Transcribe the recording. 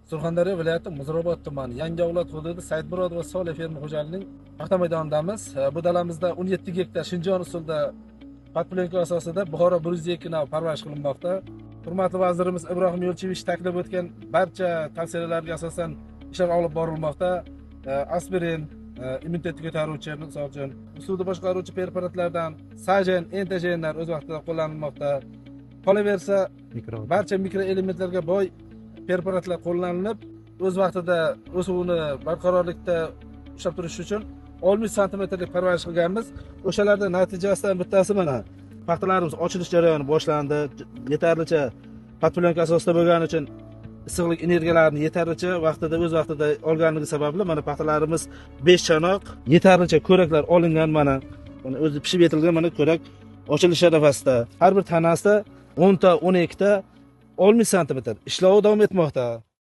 Surxondaryo viloyati Muzrabot tumani Yangiavlod hududi Saidmurod va Solih fermer xo'jaligining paxta maydonidamiz. Bu dalamizda 17 gektar Shinjon usulida patplenka asosida Buxoro 102 nav parvarish qilinmoqda. Hurmatli vazirimiz Ibrohim Yo'lchiyevich taklif etgan barcha tavsiyalarga asosan ishlar olib borilmoqda. Aspirin, immunitetni ko'taruvchi, misol uchun usulni boshqaruvchi preparatlardan sajen, entajenlar o'z vaqtida qo'llanilmoqda. Qolaversa, barcha mikroelementlarga boy preparatlar qo'llanilib, o'z vaqtida o'suvni barqarorlikda ushlab turish uchun 60 santimetrlik parvarish qilganmiz. O'shalarda natijasidan bittasi mana paxtalarimiz ochilish jarayoni boshlandi. Yetarlicha patplenka asosida bo'lgani uchun issiqlik energiyalarini yetarlicha vaqtida o'z vaqtida olganligi sababli mana paxtalarimiz 5 chanoq, yetarlicha ko'raklar olingan mana o'zi pishib yetilgan mana ko'rak ochilish arafasida. Har bir tanasida 10 ta 12 ta 60 santimetr ishlovi davom etmoqda.